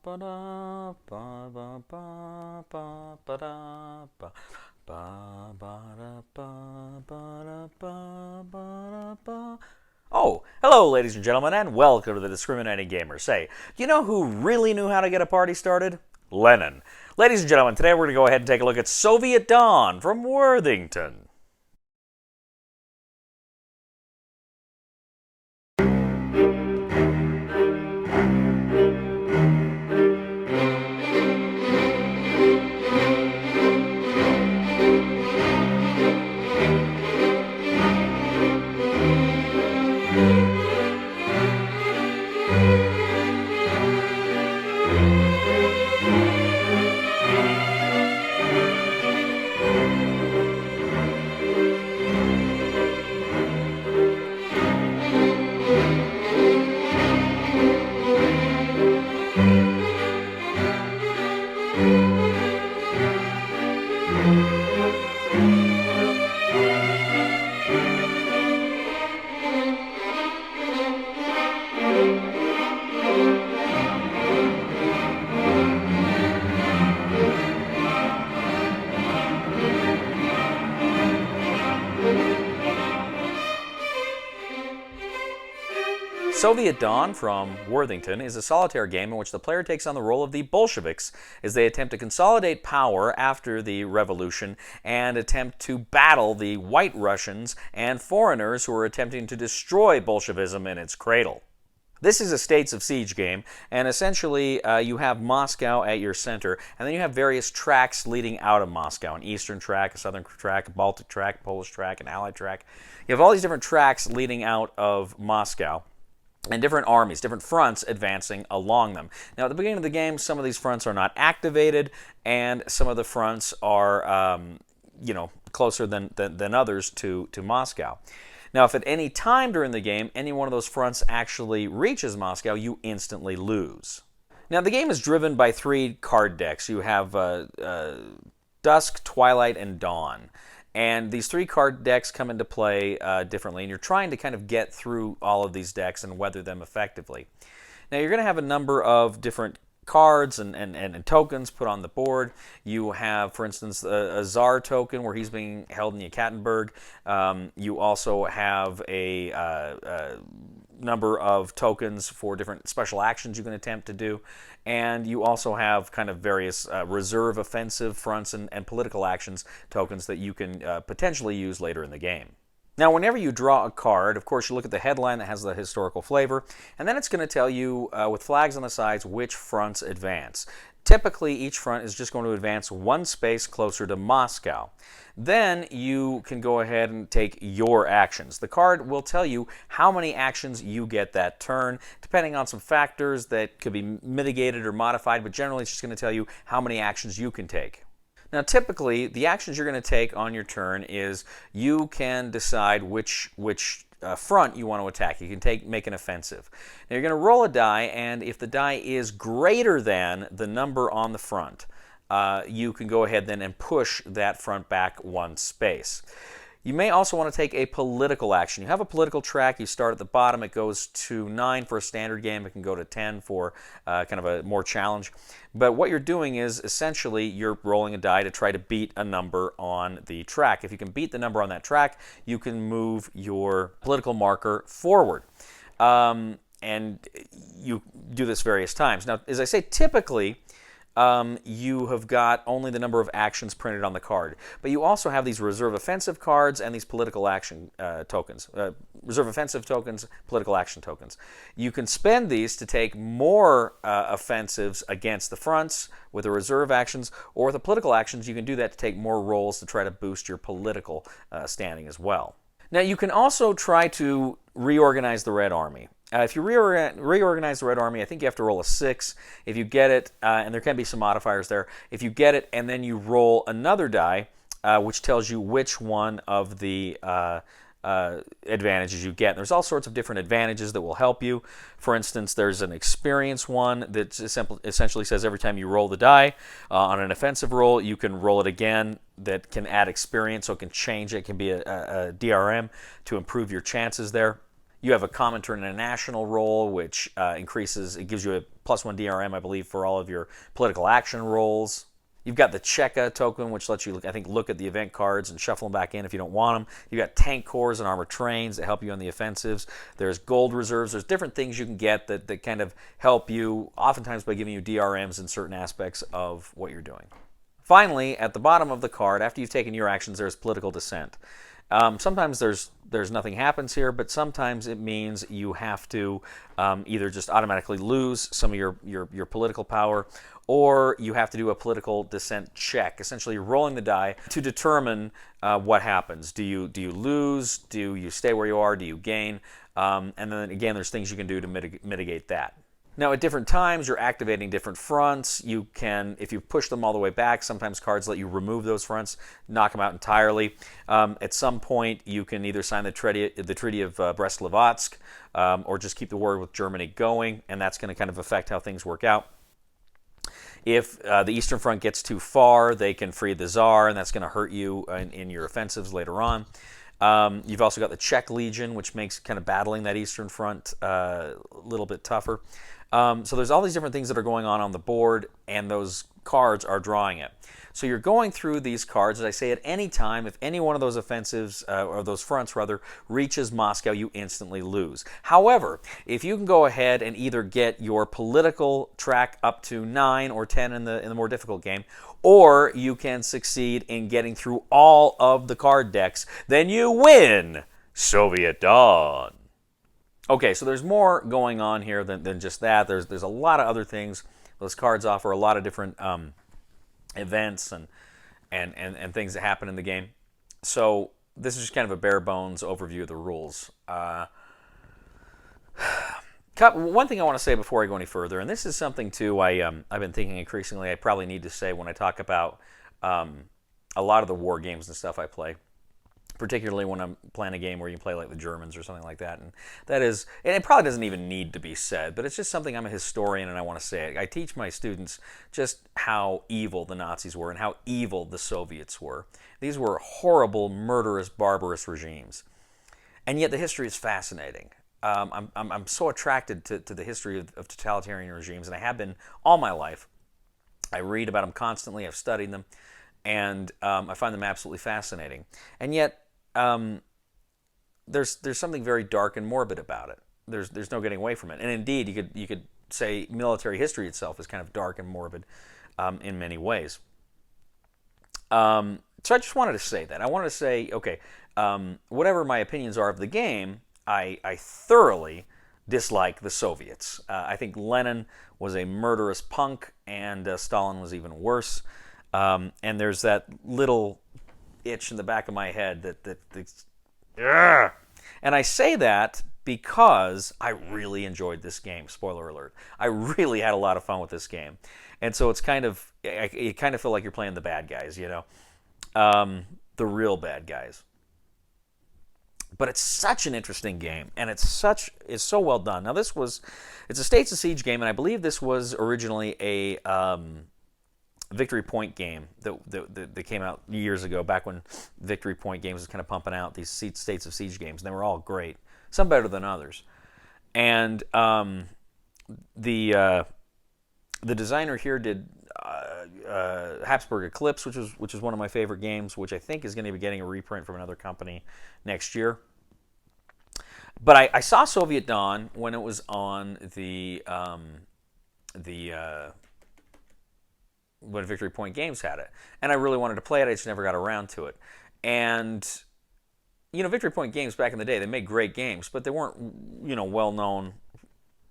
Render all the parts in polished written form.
Oh, hello, ladies and gentlemen, and welcome to the Discriminating Gamer. Say, you know who really knew how to get a party started? Lenin. Ladies and gentlemen, today we're going to go ahead and take a look at Soviet Dawn from Worthington. Soviet Dawn from Worthington is a solitaire game in which the player takes on the role of the Bolsheviks as they attempt to consolidate power after the revolution and attempt to battle the White Russians and foreigners who are attempting to destroy Bolshevism in its cradle. This is a States of Siege game, and essentially you have Moscow at your center, and then you have various tracks leading out of Moscow, an eastern track, a southern track, a Baltic track, a Polish track, an Allied track. You have all these different tracks leading out of Moscow, and different armies, different fronts advancing along them. Now, at the beginning of the game, some of these fronts are not activated, and some of the fronts are, closer than others to Moscow. Now, if at any time during the game, any one of those fronts actually reaches Moscow, you instantly lose. Now, the game is driven by three card decks. You have Dusk, Twilight, and Dawn. And these three card decks come into play differently, and you're trying to kind of get through all of these decks and weather them effectively. Now, you're going to have a number of different cards and tokens put on the board. You have, for instance, a Tsar token where he's being held in Yekaterinburg. You also have a number of tokens for different special actions you can attempt to do. And you also have kind of various reserve offensive fronts and political actions tokens that you can potentially use later in the game. Now, whenever you draw a card, of course, you look at the headline that has the historical flavor, and then it's going to tell you, with flags on the sides, which fronts advance. Typically, each front is just going to advance one space closer to Moscow. Then you can go ahead and take your actions. The card will tell you how many actions you get that turn, depending on some factors that could be mitigated or modified, but generally it's just going to tell you how many actions you can take. Now, typically, the actions you're going to take on your turn is you can decide which front you want to attack. You can make an offensive. Now, you're going to roll a die, and if the die is greater than the number on the front, you can go ahead then and push that front back one space. You may also want to take a political action. You have a political track. You start at the bottom. It goes to 9 for a standard game. It can go to 10 for kind of a more challenge. But what you're doing is essentially you're rolling a die to try to beat a number on the track. If you can beat the number on that track, you can move your political marker forward. And you do this various times. Now, as I say, typically, you have got only the number of actions printed on the card. But you also have these reserve offensive cards and these political action tokens. Reserve offensive tokens, political action tokens. You can spend these to take more offensives against the fronts with the reserve actions, or with the political actions, you can do that to take more rolls to try to boost your political standing as well. Now, you can also try to reorganize the Red Army. If you reorganize the Red Army, I think you have to roll a 6. If you get it, and there can be some modifiers there, if you get it and then you roll another die, which tells you which one of the advantages you get. There's all sorts of different advantages that will help you. For instance, there's an experience one that essentially says every time you roll the die on an offensive roll, you can roll it again. That can add experience, so it can change it. It can be a DRM to improve your chances there. You have a common international roll, which it gives you a +1 DRM, I believe, for all of your political action rolls. You've got the Cheka token, which lets you, I think, look at the event cards and shuffle them back in if you don't want them. You've got tank cores and armored trains that help you on the offensives. There's gold reserves. There's different things you can get that kind of help you, oftentimes by giving you DRMs in certain aspects of what you're doing. Finally, at the bottom of the card, after you've taken your actions, there's political dissent. Sometimes there's nothing happens here, but sometimes it means you have to either just automatically lose some of your political power, or you have to do a political dissent check. Essentially, you're rolling the die to determine what happens. Do you lose? Do you stay where you are? Do you gain? And then again, there's things you can do to mitigate that. Now, at different times, you're activating different fronts. You can, if you push them all the way back, sometimes cards let you remove those fronts, knock them out entirely. At some point, you can either sign the Treaty of Brest-Litovsk, or just keep the war with Germany going, and that's going to kind of affect how things work out. If the Eastern Front gets too far, they can free the Tsar, and that's going to hurt you in your offensives later on. You've also got the Czech Legion, which makes kind of battling that Eastern Front a little bit tougher. So there's all these different things that are going on the board, and those cards are drawing it. So you're going through these cards, as I say, at any time. If any one of those offensives, or those fronts rather, reaches Moscow, you instantly lose. However, if you can go ahead and either get your political track up to 9 or 10 in the more difficult game, or you can succeed in getting through all of the card decks, then you win Soviet Dawn. Okay, so there's more going on here than just that. There's a lot of other things. Those cards offer a lot of different events and things that happen in the game. So this is just kind of a bare bones overview of the rules. One thing I want to say before I go any further, and this is something too I've been thinking increasingly I probably need to say when I talk about a lot of the war games and stuff I play, particularly when I'm playing a game where you play like the Germans or something like that. And that is, and it probably doesn't even need to be said, but it's just something, I'm a historian and I want to say it. I teach my students just how evil the Nazis were and how evil the Soviets were. These were horrible, murderous, barbarous regimes. And yet the history is fascinating. I'm so attracted to the history of totalitarian regimes, and I have been all my life. I read about them constantly, I've studied them, and I find them absolutely fascinating. And yet, there's something very dark and morbid about it. There's no getting away from it. And indeed, you could say military history itself is kind of dark and morbid in many ways. So I just wanted to say that. I wanted to say, okay, whatever my opinions are of the game, I thoroughly dislike the Soviets. I think Lenin was a murderous punk, and Stalin was even worse. And there's that little itch in the back of my head that and I say that because I really enjoyed this game. Spoiler alert. I really had a lot of fun with this game. And so it's you kind of feel like you're playing the bad guys, you know, the real bad guys. But it's such an interesting game, and it's so well done. Now it's a States of Siege game, and I believe this was originally a Victory Point game that came out years ago, back when Victory Point Games was kind of pumping out these States of Siege games, and they were all great, some better than others. And the designer here did Habsburg Eclipse, which is one of my favorite games, which I think is going to be getting a reprint from another company next year. But I saw Soviet Dawn when it was on when Victory Point Games had it, and I really wanted to play it. I just never got around to it. And you know, Victory Point Games back in the day, they made great games, but they weren't, you know, well known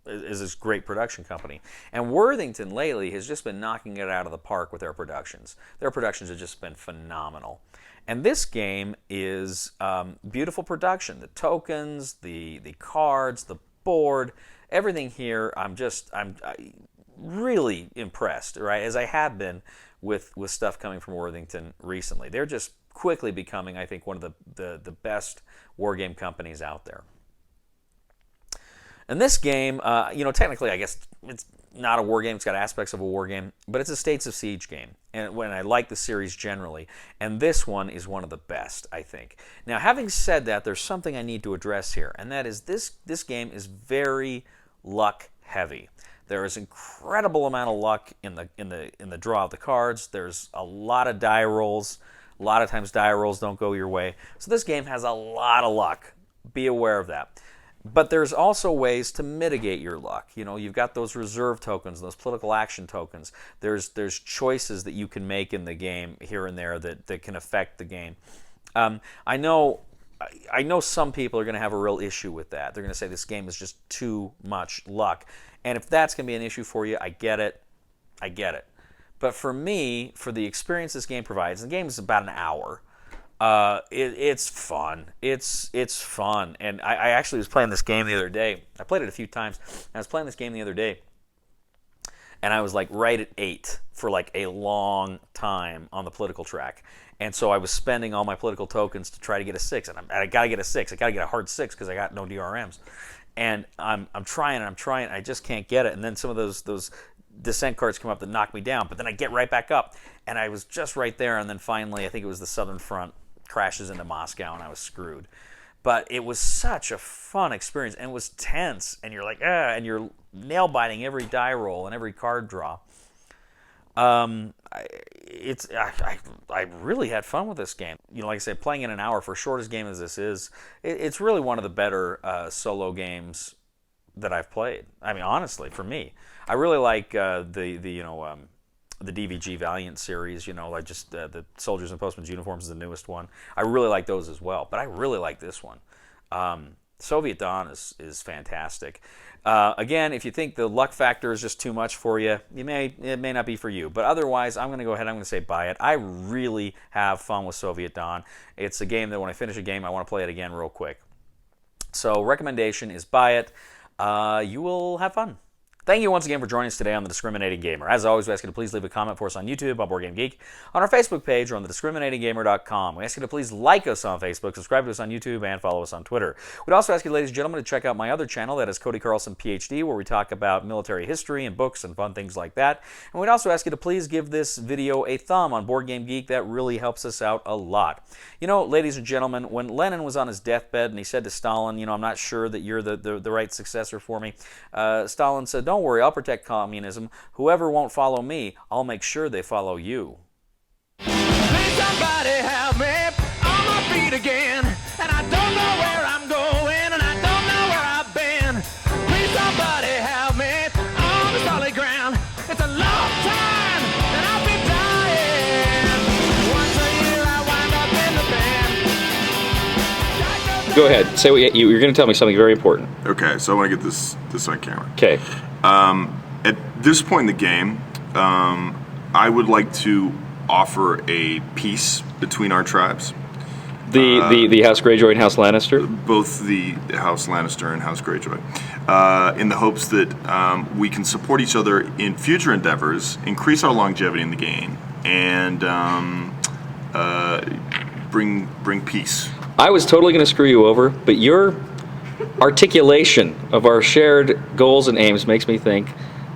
as this great production company. And Worthington lately has just been knocking it out of the park with their productions. Their productions have just been phenomenal. And this game is beautiful production. The tokens, the cards, the board, everything here. I'm really impressed, right? As I have been with stuff coming from Worthington recently. They're just quickly becoming, I think, one of the best war game companies out there. And this game, technically, I guess it's not a war game. It's got aspects of a war game, but it's a States of Siege game. And when I like the series generally, and this one is one of the best, I think. Now, having said that, there's something I need to address here, and that is this game is very luck heavy. There is incredible amount of luck in the draw of the cards. There's a lot of die rolls. A lot of times die rolls don't go your way. So this game has a lot of luck. Be aware of that. But there's also ways to mitigate your luck. You've got those reserve tokens, those political action tokens. There's choices that you can make in the game here and there that can affect the game. I know some people are going to have a real issue with that. They're going to say this game is just too much luck. And if that's going to be an issue for you, I get it. But for me, for the experience this game provides, the game is about an hour. It's fun. It's fun. And I actually was playing this game the other day. I played it a few times. I was playing this game the other day, and I was like right at 8 for like a long time on the political track. And so I was spending all my political tokens to try to get a 6. And I got to get a 6. I got to get a hard 6 because I got no DRMs. And I'm trying. I just can't get it. And then some of those dissent cards come up that knock me down. But then I get right back up. And I was just right there. And then finally, I think it was the Southern Front crashes into Moscow, and I was screwed. But it was such a fun experience. And it was tense. And you're like, and you're nail-biting every die roll and every card draw. I really had fun with this game. Like I said, playing in an hour for as short a game as this is, it's really one of the better solo games that I've played. I mean, honestly, for me, I really like the DVG Valiant series. Like just the Soldiers in Postmen's Uniforms is the newest one. I really like those as well, but I really like this one. Soviet Dawn is fantastic. Again, if you think the luck factor is just too much for you, it may not be for you. But otherwise, I'm going to go ahead. I'm going to say buy it. I really have fun with Soviet Dawn. It's a game that when I finish a game, I want to play it again real quick. So recommendation is buy it. You will have fun. Thank you once again for joining us today on The Discriminating Gamer. As always, we ask you to please leave a comment for us on YouTube, on Board Game Geek, on our Facebook page, or on thediscriminatinggamer.com. We ask you to please like us on Facebook, subscribe to us on YouTube, and follow us on Twitter. We'd also ask you, ladies and gentlemen, to check out my other channel, that is Cody Carlson, PhD, where we talk about military history and books and fun things like that. And we'd also ask you to please give this video a thumb on Board Game Geek. That really helps us out a lot. Ladies and gentlemen, when Lenin was on his deathbed and he said to Stalin, I'm not sure that you're the right successor for me, Stalin said, don't worry, I'll protect communism. Whoever won't follow me, I'll make sure they follow you. Please somebody help me on my feet again. And I don't know where I'm going, and I don't know where I've been. Please somebody help me on the solid ground. It's a long time, and I'll be dying. Once a year I wind up in the band. Go ahead. Say what you're going to tell me something very important. Okay, so I want to get this on camera. Okay. At this point in the game, I would like to offer a peace between our tribes. The House Greyjoy and House Lannister? Both the House Lannister and House Greyjoy. In the hopes that we can support each other in future endeavors, increase our longevity in the game, and bring peace. I was totally going to screw you over, but your articulation of our shared goals and aims makes me think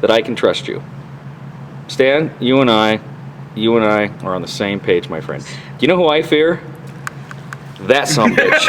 that I can trust you. Stan, you and I are on the same page, my friend. Do you know who I fear? That sumbitch.